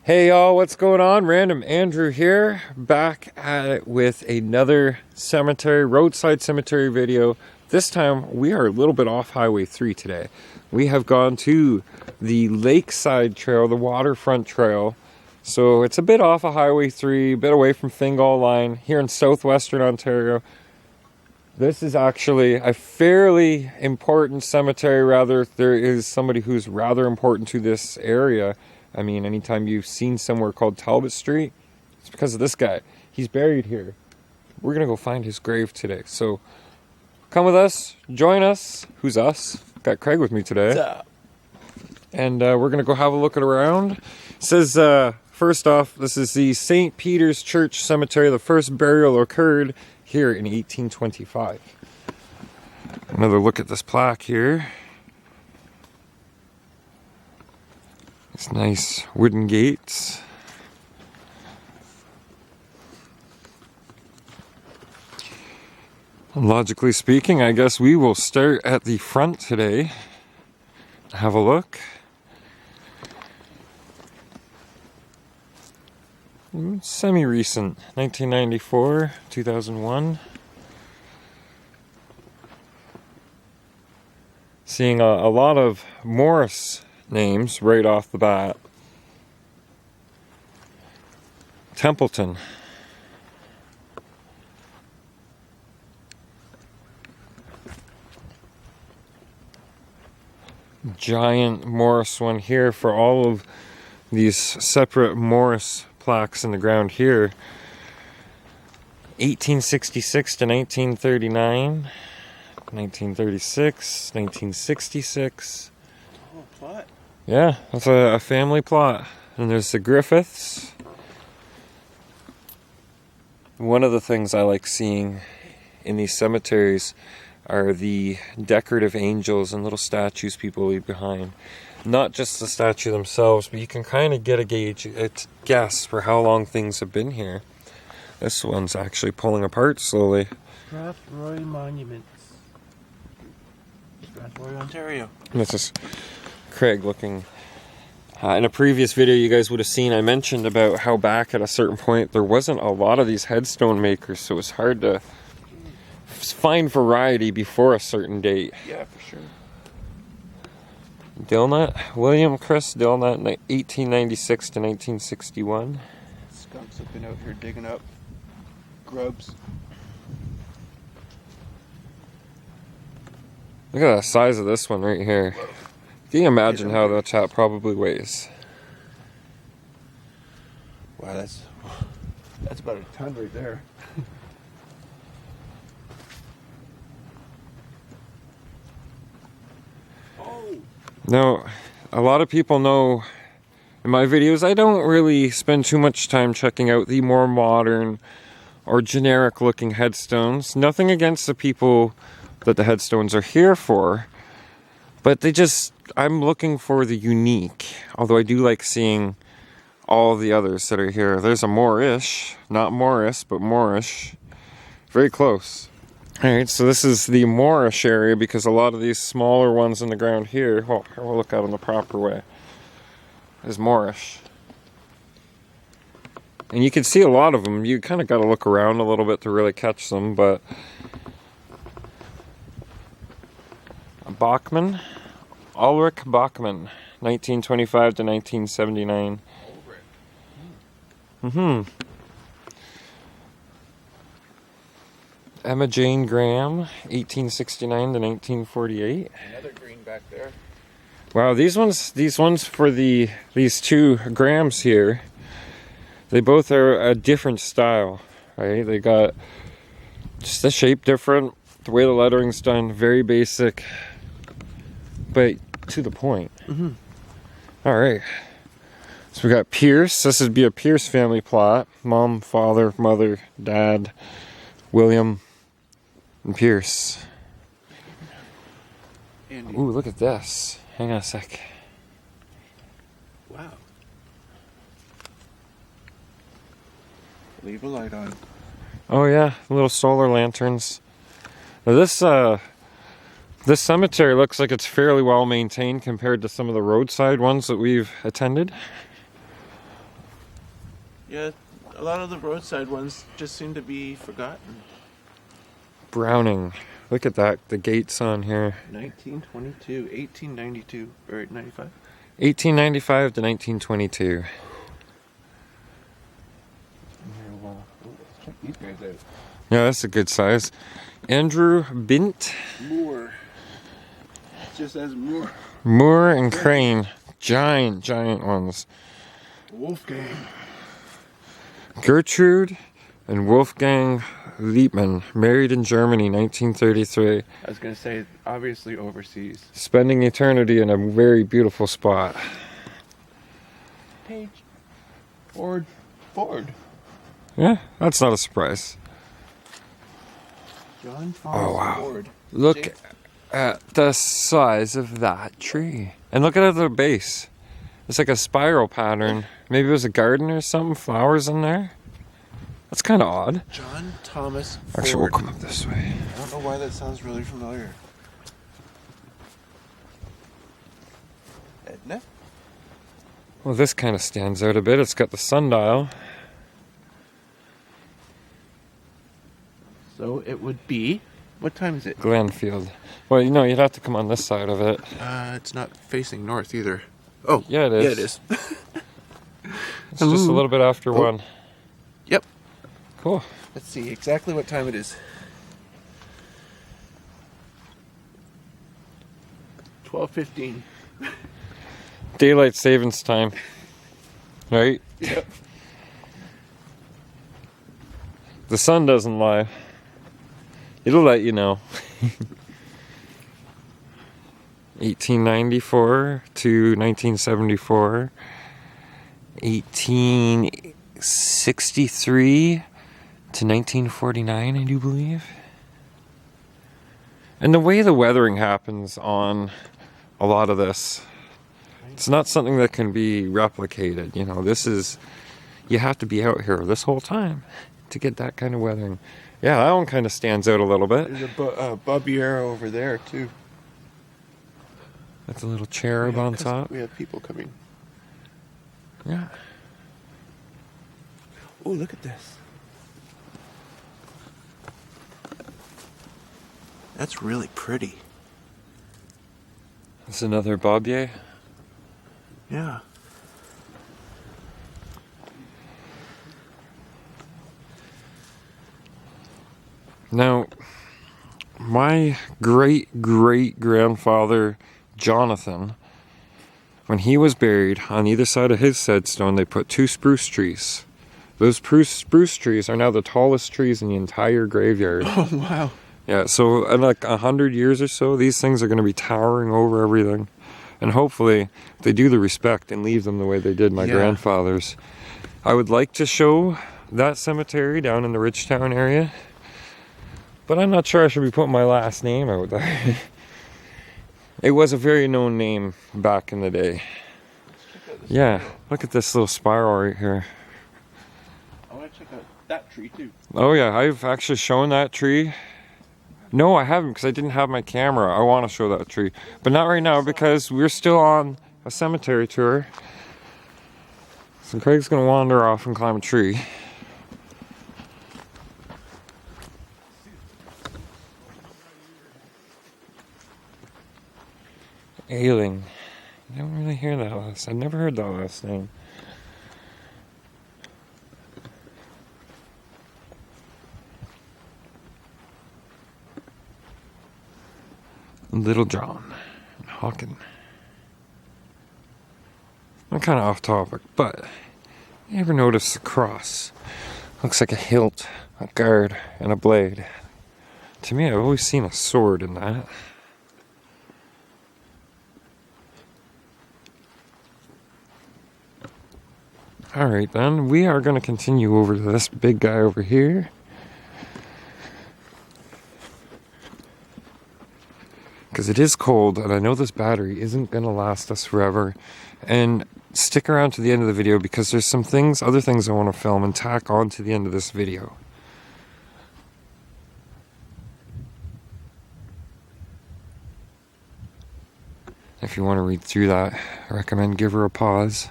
Hey y'all, what's going on? Random Andrew here, back at it with another cemetery, roadside cemetery video. This time we are a little bit off Highway 3 today. We have gone to the Lakeside Trail, the waterfront trail. So it's a bit off of Highway 3, a bit away from Fingal Line, here in southwestern Ontario. This is actually a fairly important cemetery, rather. There is somebody who's rather important to this area. I mean, anytime you've seen somewhere called Talbot Street, it's because of this guy. He's buried here. We're going to go find his grave today. So, come with us, join us. Who's us? Got Craig with me today. What's up? And we're going to go have a look at around. It says, first off, this is the St. Peter's Church Cemetery. The first burial occurred here in 1825. Another look at this plaque here. These nice wooden gates. And logically speaking, I guess we will start at the front today. Have a look. Semi-recent, 1994, 2001. Seeing a lot of Morris names right off the bat. Templeton. Giant Morris one here for all of these separate Morris plaques in the ground here. 1866 to 1939, 1936, 1966. Oh, plot. Yeah, that's a family plot. And there's the Griffiths. One of the things I like seeing in these cemeteries are the decorative angels and little statues people leave behind. Not just the statue themselves, but you can kind of get a guess for how long things have been here. This one's actually pulling apart slowly. Strathroy Monuments. Strathroy, Ontario. This is Craig looking. In a previous video you guys would have seen, I mentioned about how back at a certain point there wasn't a lot of these headstone makers, so it was hard to find variety before a certain date. Yeah, for sure. Dilnut, William Chris Dilnut, 1896 to 1961. Skunks have been out here digging up grubs. Look at the size of this one right here. Can you imagine how that chap probably weighs? Wow, that's about a ton right there. Oh. Now, a lot of people know in my videos I don't really spend too much time checking out the more modern or generic looking headstones. Nothing against the people that the headstones are here for, but I'm looking for the unique, although I do like seeing all of the others that are here. There's a Moorish, not Morris, but Moorish. Very close. Alright, so this is the Moorish area because a lot of these smaller ones in the ground here, we'll look at them the proper way, is Moorish. And you can see a lot of them. You kind of got to look around a little bit to really catch them, but Bachman, Ulrich Bachman, 1925 to 1979. Emma Jane Graham, 1869 to 1948. Another green back there. Wow, these ones for these two Grahams here, they both are a different style, right? They got just the shape different, the way the lettering's done, very basic, but to the point. All right, so we got Pierce. This would be a Pierce family plot: mom, father, mother, dad, William, and Pierce. Ooh, look at this. Hang on a sec. Wow. Leave a light on. Oh yeah, little solar lanterns. Now this cemetery looks like it's fairly well maintained compared to some of the roadside ones that we've attended. Yeah, a lot of the roadside ones just seem to be forgotten. Browning. Look at that. The gates on here. 1922, 1892, or 95? 1895 to 1922. Let's check these guys out. Yeah, that's a good size. Andrew Bint. Moore. It just says Moore. Moore and Crane. Giant ones. Wolfgang. Gertrude and Wolfgang Liebmann, married in Germany, 1933. I was going to say, obviously overseas. Spending eternity in a very beautiful spot. Page. Ford. Yeah, that's not a surprise. John Thomas Ford. Look at the size of that tree. And look at the base. It's like a spiral pattern. Maybe it was a garden or something, flowers in there. That's kind of odd. John Thomas Ford. Actually, we'll come up this way. I don't know why that sounds really familiar. Edna? Well, this kind of stands out a bit. It's got the sundial. So it would be... What time is it? Glenfield. Well, you know, you'd have to come on this side of it. It's not facing north either. Oh, yeah, it is. Yeah, it is. It's just a little bit after 1. Yep. Cool. Let's see exactly what time it is. 12:15. Daylight savings time. Right? Yep. The sun doesn't lie. It'll let you know. 1894 to 1974. 1863 to 1949, I do believe. And the way the weathering happens on a lot of this, it's not something that can be replicated. You know, this is, you have to be out here this whole time to get that kind of weathering. Yeah, that one kind of stands out a little bit. There's a Bobbiera over there too. That's a little cherub on top. We have people coming. Yeah. Oh, look at this. That's really pretty. That's another Bobbier. Yeah. Now, my great-great-grandfather, Jonathan, when he was buried, on either side of his headstone, they put 2 spruce trees. Those spruce trees are now the tallest trees in the entire graveyard. Oh, wow. Yeah, so in like 100 years or so, these things are going to be towering over everything. And hopefully, they do the respect and leave them the way they did my grandfather's. I would like to show that cemetery down in the Ridgetown area, but I'm not sure I should be putting my last name out there. It was a very known name back in the day. Yeah, look at this little spiral right here. I want to check out that tree too. Oh yeah, I've actually shown that tree. No, I haven't because I didn't have my camera. I want to show that tree, but not right now because we're still on a cemetery tour. So Craig's going to wander off and climb a tree. Ailing. You don't really hear that last. I've never heard that last name. Little John Hawken. I'm kind of off topic, but you ever notice the cross? Looks like a hilt, a guard, and a blade. To me, I've always seen a sword in that. Alright then, we are going to continue over to this big guy over here. Because it is cold, and I know this battery isn't going to last us forever. And stick around to the end of the video, because there's some things, other things I want to film and tack on to the end of this video. If you want to read through that, I recommend give her a pause.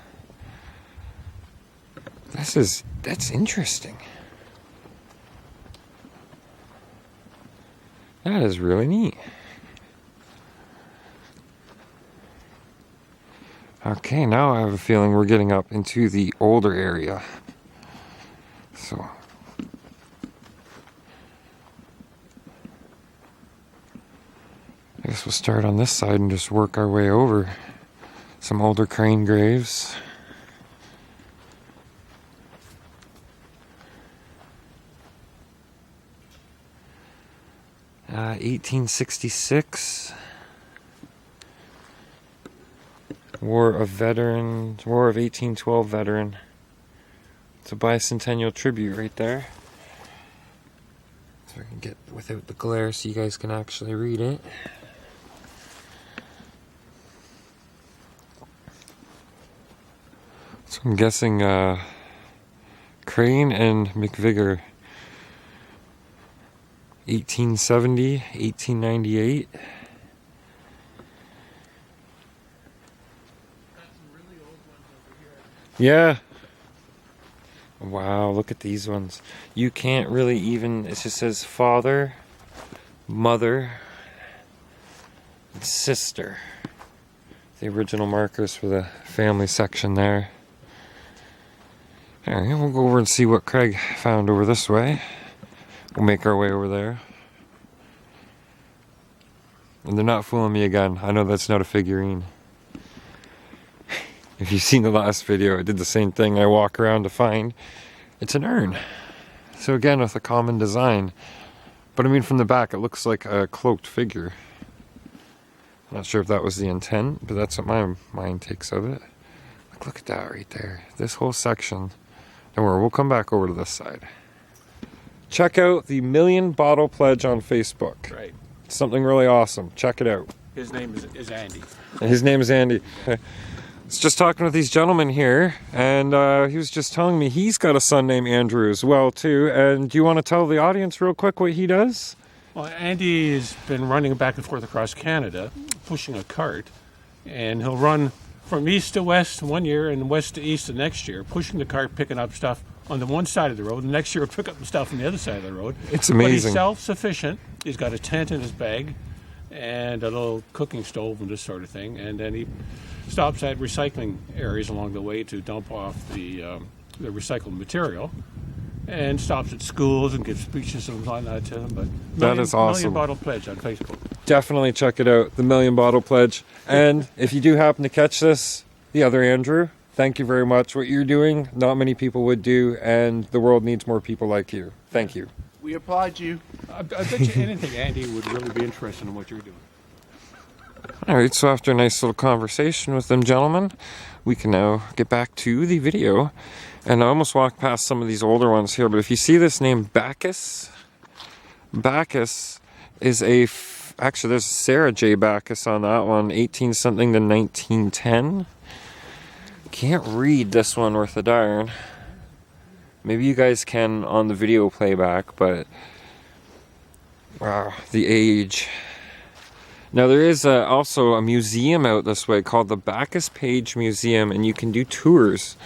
That's interesting. That is really neat. Okay, now I have a feeling we're getting up into the older area. So I guess we'll start on this side and just work our way over some older crane graves. Uh, 1866. War of 1812 veteran. It's a bicentennial tribute right there. So I can get without the glare so you guys can actually read it. So I'm guessing Crane and McVigar, 1870, 1898. Yeah. Wow, look at these ones. You can't really even, it just says father, mother, and sister. The original markers for the family section there. Alright, we'll go over and see what Craig found over this way. We'll make our way over there. And they're not fooling me again. I know that's not a figurine. If you've seen the last video, I did the same thing. I walk around to find it's an urn. So again, with a common design. But I mean, from the back, it looks like a cloaked figure. I'm not sure if that was the intent, but that's what my mind takes of it. Look at that right there. This whole section. Don't worry, we'll come back over to this side. Check out the 1,000,000 Bottle Pledge on Facebook. Right. It's something really awesome. Check it out. His name is Andy. His name is Andy. I was just talking with these gentlemen here, and he was just telling me he's got a son named Andrew as well, too. And do you want to tell the audience real quick what he does? Well, Andy has been running back and forth across Canada, pushing a cart, and he'll run from east to west one year and west to east the next year, pushing the cart, picking up stuff on the one side of the road. The next year he'll pick up the stuff on the other side of the road. It's amazing. But he's self-sufficient. He's got a tent in his bag and a little cooking stove and this sort of thing. And then he stops at recycling areas along the way to dump off the recycled material, and stops at schools and gives speeches and whatnot to them. But that is awesome. 1,000,000 Bottle Pledge on Facebook. Definitely check it out, the 1,000,000 Bottle Pledge. And if you do happen to catch this, the other Andrew, thank you very much. What you're doing, not many people would do, and the world needs more people like you. Thank you. We applaud you. I bet you anything Andy would really be interested in what you're doing. All right, so after a nice little conversation with them gentlemen, we can now get back to the video. And I almost walked past some of these older ones here, but if you see this name Bacchus, Bacchus is actually there's Sarah J. Bacchus on that one, 18 something to 1910. Can't read this one worth a darn. Maybe you guys can on the video playback, but wow, the age. Now there is also a museum out this way called the Bacchus Page Museum, and you can do tours,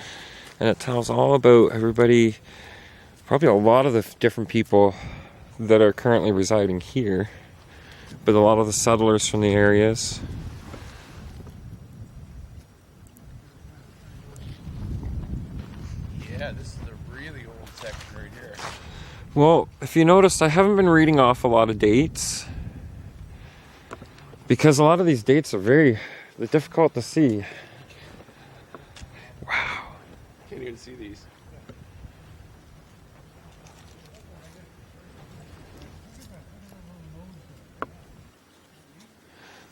and it tells all about everybody, probably a lot of the different people that are currently residing here, but a lot of the settlers from the areas. Yeah, this is a really old section right here. Well, if you noticed, I haven't been reading off a lot of dates, because a lot of these dates are they're difficult to see. Wow. Can't even see these.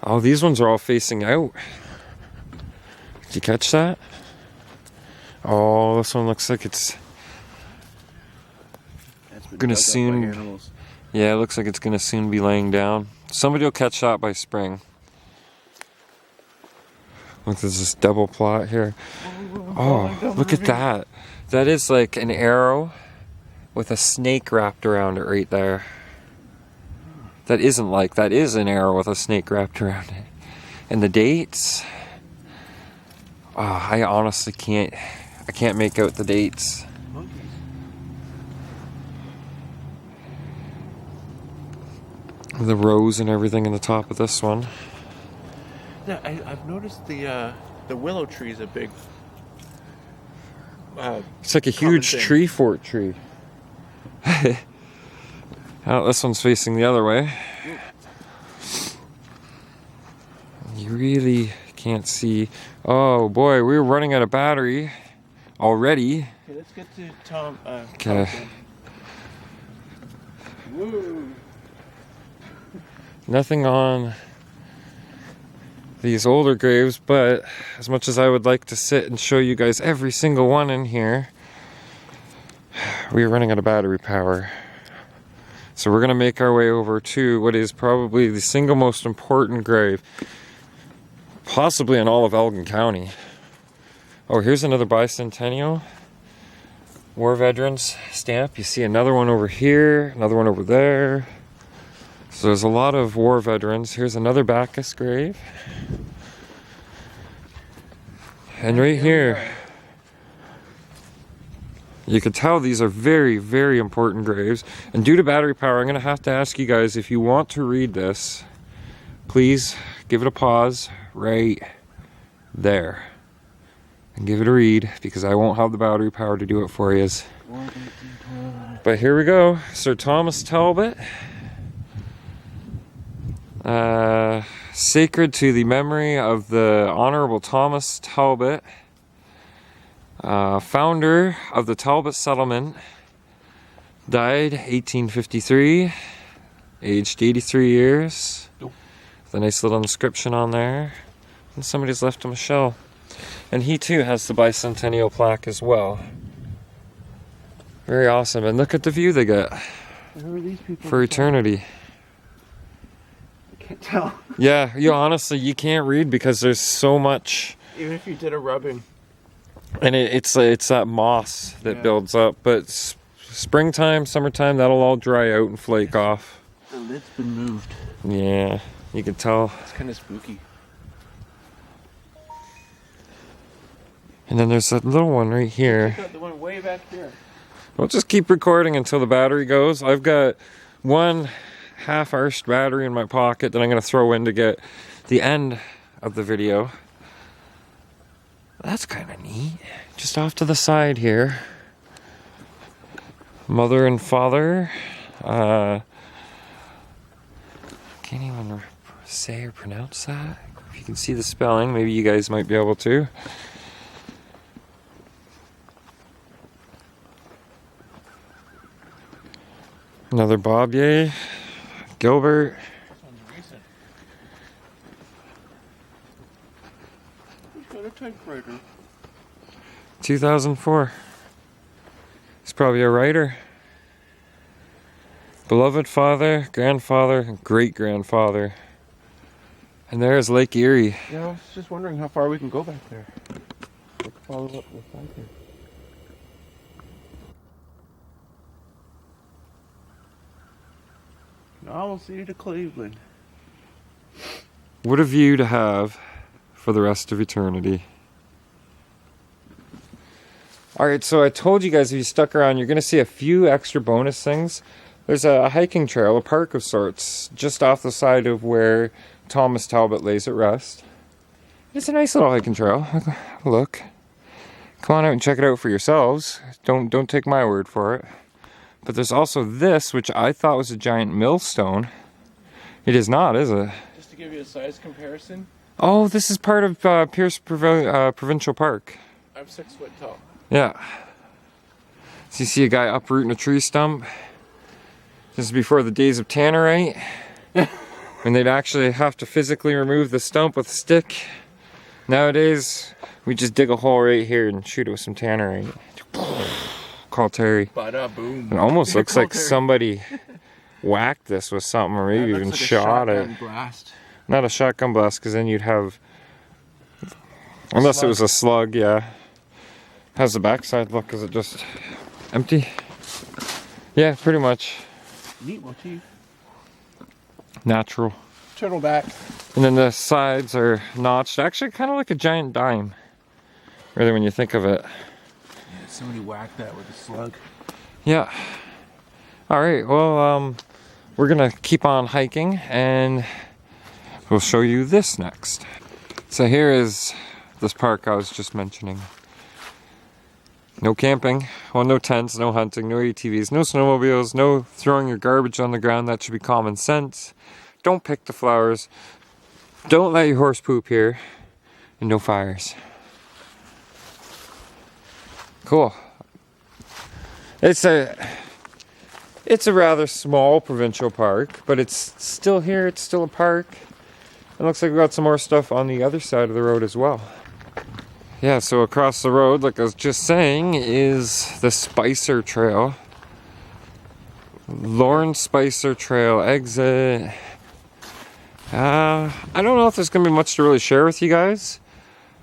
Oh, these ones are all facing out. Did you catch that? Oh, this one looks like it's gonna soon. Yeah, it looks like it's gonna soon be laying down. Somebody will catch that by spring. Look, there's this double plot here. Oh, look at that. That is like an arrow with a snake wrapped around it right there. That is an arrow with a snake wrapped around it. And the dates. Oh, I honestly can't make out the dates. The rose and everything in the top of this one. Yeah, I've noticed the willow tree is a big. It's like a huge thing. tree fort tree. Oh, this one's facing the other way. You really can't see. Oh boy, we were running out of battery already. Okay, let's get to Tom. Okay. Woo! Nothing on these older graves, but as much as I would like to sit and show you guys every single one in here, we are running out of battery power. So we're going to make our way over to what is probably the single most important grave, possibly in all of Elgin County. Oh, here's another bicentennial war veterans stamp. You see another one over here, another one over there. So there's a lot of war veterans. Here's another Bacchus grave. And right here, you can tell these are very, very important graves. And due to battery power, I'm going to have to ask you guys, if you want to read this, please give it a pause right there. And give it a read, because I won't have the battery power to do it for you. But here we go. Sir Thomas Talbot. Sacred to the memory of the Honorable Thomas Talbot, founder of the Talbot settlement, died 1853, aged 83 years. With a nice little inscription on there. And somebody's left him a shell. And he too has the bicentennial plaque as well. Very awesome. And look at the view they get Who are these people? for eternity. I can't tell. Yeah, honestly, you can't read because there's so much. Even if you did a rubbing. And it's that moss that builds up. But springtime, summertime, that'll all dry out and flake off. The lid's been moved. Yeah, you can tell. It's kind of spooky. And then there's that little one right here. Got the one way back here. We'll just keep recording until the battery goes. I've got one half-arsed battery in my pocket that I'm going to throw in to get the end of the video. That's kind of neat. Just off to the side here. Mother and father. Can't even say or pronounce that. If you can see the spelling, maybe you guys might be able to. Another Bobbier, Gilbert. This one's recent. Who's got a typewriter? 2004. He's probably a writer. Beloved father, grandfather, and great-grandfather. And there's Lake Erie. Yeah, I was just wondering how far we can go back there. Let's follow up the side here. Now we'll see you to Cleveland. What a view to have for the rest of eternity. Alright, so I told you guys if you stuck around, you're going to see a few extra bonus things. There's a hiking trail, a park of sorts, just off the side of where Thomas Talbot lays at rest. It's a nice little hiking trail. Look. Come on out and check it out for yourselves. Don't take my word for it. But there's also this, which I thought was a giant millstone. It is not, is it? Just to give you a size comparison, Oh, this is part of Pierce Provincial Park. I'm 6 foot tall. Yeah. So you see a guy uprooting a tree stump. This is before the days of tannerite. When they'd actually have to physically remove the stump with a stick. Nowadays, we just dig a hole right here and shoot it with some tannerite. Call Terry. Bada boom. It almost looks like Terry. somebody whacked this with something or maybe even Looks like a shot it. shotgun blast. Not a shotgun blast, because then you'd have... Unless it was a slug, yeah. How's the backside look? Is it just empty? Yeah, pretty much. Neat motif. Natural. Turtleback. And then the sides are notched. Actually, kind of like a giant dime. Really, when you think of it. Yeah, somebody whacked that with a slug. Yeah. Alright, well, we're gonna keep on hiking and we'll show you this next. So here is this park I was just mentioning. No camping, well, no tents, no hunting, no ATVs, no snowmobiles, no throwing your garbage on the ground. That should be common sense. Don't pick the flowers. Don't let your horse poop here. And no fires. Cool. It's a rather small provincial park, but it's still here. It's still a park. It looks like we got some more stuff on the other side of the road as well. Yeah, so across the road, like I was just saying, is the Spicer Trail. Lorne Spicer Trail exit. I don't know if there's going to be much to really share with you guys,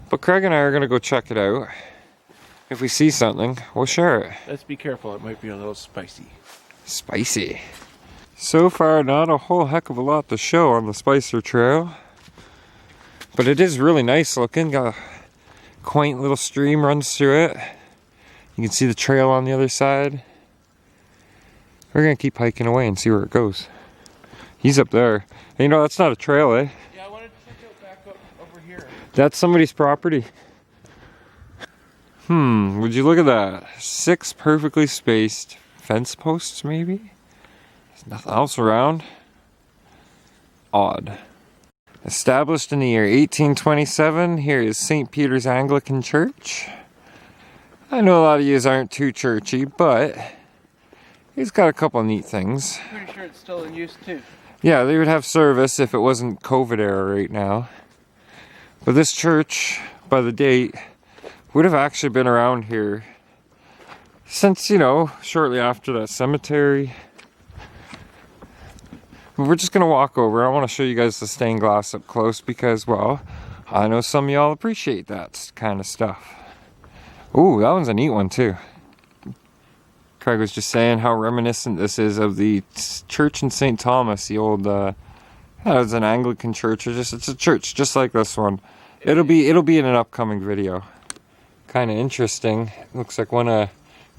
but Craig and I are going to go check it out. If we see something, we'll share it. Let's be careful, it might be a little spicy. Spicy. So far, not a whole heck of a lot to show on the Spicer Trail, but it is really nice looking. Got a quaint little stream runs through it. You can see the trail on the other side. We're gonna keep hiking away and see where it goes. He's up there. And you know, that's not a trail, eh? Yeah, I wanted to check out back up over here. That's somebody's property. Would you look at that? 6 perfectly spaced fence posts, maybe? There's nothing else around. Odd. Established in the year 1827, here is St. Peter's Anglican Church. I know a lot of yous aren't too churchy, but it's got a couple of neat things. Pretty sure it's still in use too. Yeah, they would have service if it wasn't COVID era right now. But this church, by the date, would have actually been around here since, you know, shortly after that cemetery. But we're just gonna walk over. I want to show you guys the stained glass up close because, well, I know some of y'all appreciate that kind of stuff. Ooh, that one's a neat one too. Craig was just saying how reminiscent this is of the church in St. Thomas, the old, it was an Anglican church. It's a church just like this one. It'll be in an upcoming video. Kind of interesting. Looks like one of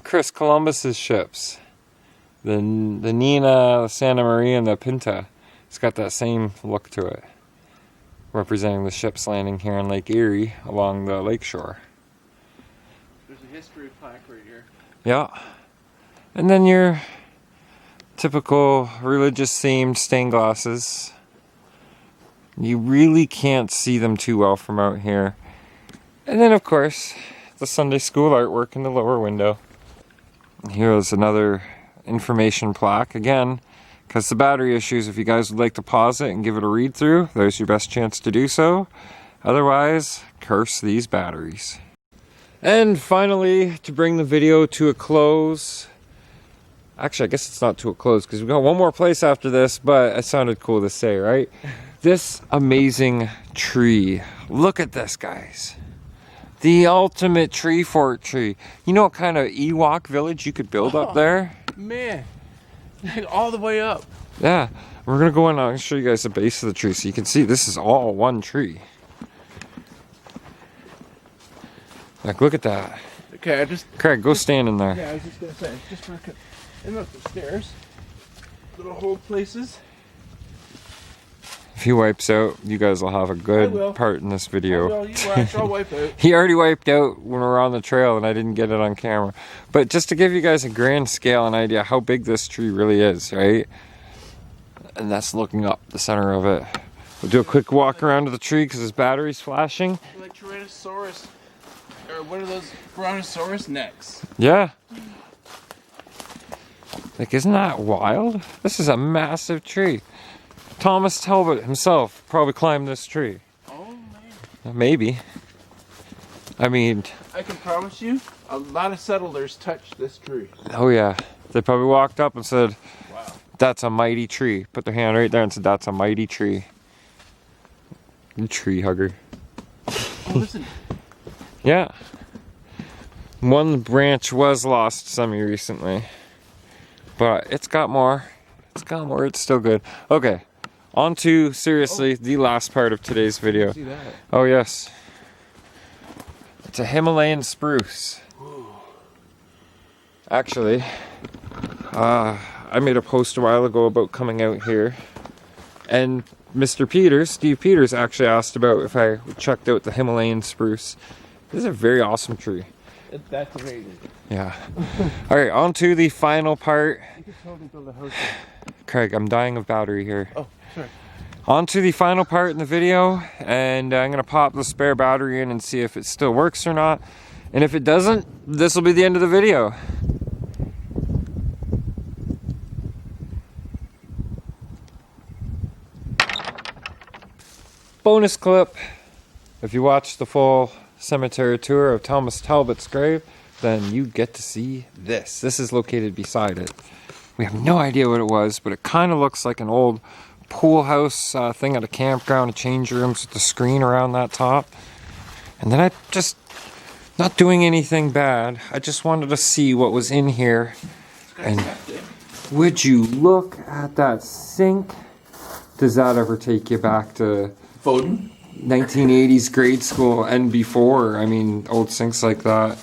Chris Columbus's ships. The Nina, the Santa Maria, and the Pinta. It's got that same look to it. Representing the ships landing here in Lake Erie along the lakeshore. There's a history plaque right here. Yeah. And then your typical religious themed stained glasses. You really can't see them too well from out here. And then of course, the Sunday school artwork in the lower window. Here's another information plaque again, because the battery issues, if you guys would like to pause it and give it a read through, there's your best chance to do so. Otherwise, curse these batteries. And finally, to bring the video to a close, actually I guess it's not to a close because we got one more place after this, but it sounded cool to say, right? This amazing tree. Look at this, guys. The ultimate tree fort tree. You know what kind of Ewok village you could build up there? Man, all the way up. Yeah, we're gonna go in and show you guys the base of the tree so you can see this is all one tree. Like, look at that. Okay, Craig, go stand in there. Yeah, I was just gonna say, just for and look, the stairs, little hold places. If he wipes out, you guys will have a good part in this video. Well, you watch, I'll wipe out. He already wiped out when we were on the trail and I didn't get it on camera. But just to give you guys a grand scale and idea how big this tree really is, right? And that's looking up the center of it. We'll do a quick walk around to the tree because his battery's flashing. Like Tyrannosaurus, or one of those Brontosaurus necks. Yeah. Like, isn't that wild? This is a massive tree. Thomas Talbot himself probably climbed this tree. Oh, man. Maybe. I mean, I can promise you, a lot of settlers touched this tree. oh yeah. They probably walked up and said, Wow. that's a mighty tree. Put their hand right there and said, that's a mighty tree. You tree hugger. Oh, listen. Yeah. One branch was lost semi-recently. But it's got more. It's got more. It's still good. Okay. On to, seriously, the last part of today's video. See that? Oh, yes. It's a Himalayan spruce. Actually, I I made a post a while ago about coming out here, and Mr. Peters, Steve Peters, actually asked about if I checked out the Himalayan spruce. This is a very awesome tree. That's amazing. Yeah. All right, on to the final part. You can totally build a house. Craig, I'm dying of battery here. Oh, sorry. On to the final part in the video, and I'm gonna pop the spare battery in and see if it still works or not. And if it doesn't, this will be the end of the video. Bonus clip. If you watch the full cemetery tour of Thomas Talbot's grave, then you get to see this. This is located beside it. We have no idea what it was, but it kind of looks like an old pool house thing at a campground, a change rooms with the screen around that top. And then I just, not doing anything bad, I just wanted to see what was in here. And would you look at that sink? Does that ever take you back to Foden? 1980s grade school and before? I mean, old sinks like that.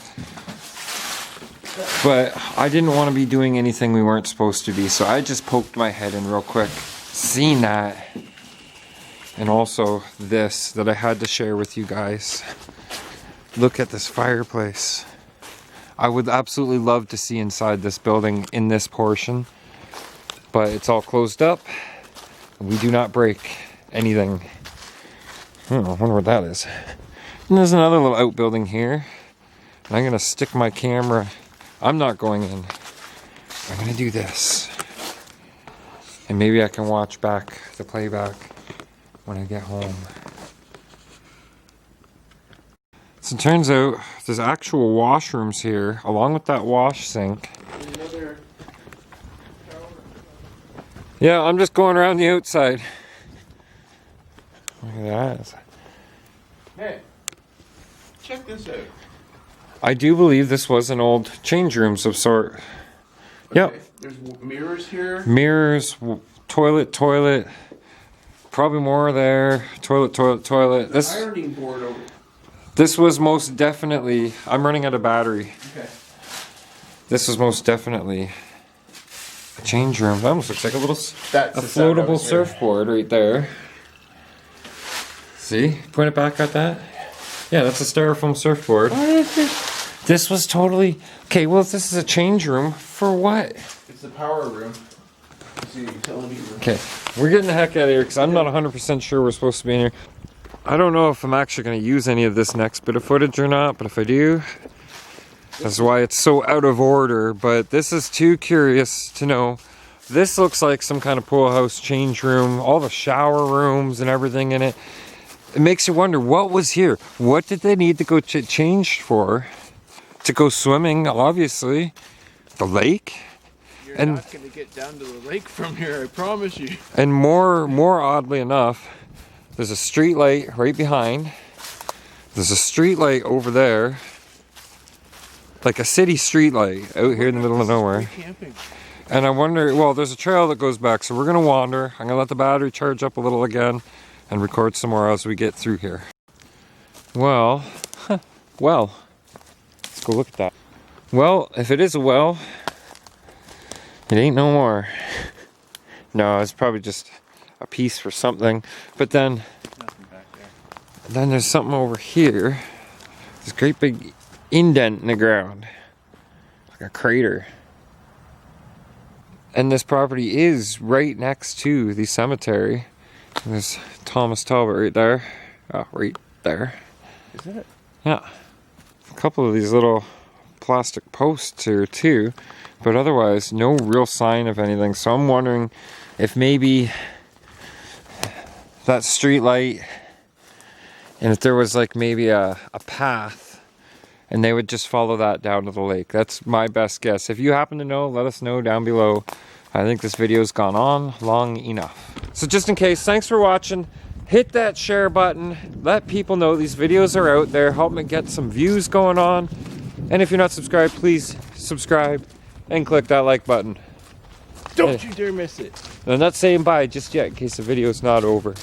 But I didn't want to be doing anything we weren't supposed to be, so I just poked my head in real quick. Seen that. And also this that I had to share with you guys. Look at this fireplace. I would absolutely love to see inside this building in this portion, but it's all closed up. We do not break anything. I wonder what that is. And there's another little outbuilding here. And I'm gonna stick my camera. I'm not going in. I'm gonna do this. And maybe I can watch back the playback when I get home. So it turns out there's actual washrooms here, along with that wash sink. Yeah, I'm just going around the outside. Look at that. Hey, check this out. I do believe this was an old change room of sort. Okay, Yep. there's mirrors here. Mirrors, toilet. Probably more there. Toilet. Ironing board over. This was most definitely. I'm running out of battery. Okay. This was most definitely a change room. That almost looks like a little That's a the sound I floatable was hearing. surfboard right there. See? Point it back at that. Yeah, that's a styrofoam surfboard. What is it? This was totally okay. Well, this is a change room for what? It's the power room. It's the utility room. Okay, we're getting the heck out of here because I'm not 100% sure we're supposed to be in here. I don't know if I'm actually going to use any of this next bit of footage or not, but if I do, that's why it's so out of order. But this is too curious to know. This looks like some kind of pool house change room, all the shower rooms and everything in it. It makes you wonder what was here. What did they need to go change for? To go swimming, obviously. The lake? You're not going to get down to the lake from here, I promise you. And more oddly enough, there's a street light right behind. There's a street light over there. Like a city street light out here in the middle of nowhere. Camping. And I wonder, well, there's a trail that goes back, so we're gonna wander. I'm gonna let the battery charge up a little again and record some more as we get through here. Well, let's go look at that. Well, if it is a well, it ain't no more. No, it's probably just a piece for something. But then there's something over here. This great big indent in the ground, like a crater. And this property is right next to the cemetery. There's Thomas Talbot right there. Oh, right there. Is it? Yeah. A couple of these little plastic posts here too, but otherwise no real sign of anything. So I'm wondering if maybe that street light, and if there was like maybe a path, and they would just follow that down to the lake. That's my best guess. If you happen to know, let us know down below. I think this video's gone on long enough. So just in case, thanks for watching. Hit that share button. Let people know these videos are out there. Help me get some views going on. And if you're not subscribed, please subscribe and click that like button. Don't you dare miss it. I'm not saying bye just yet in case the video's not over.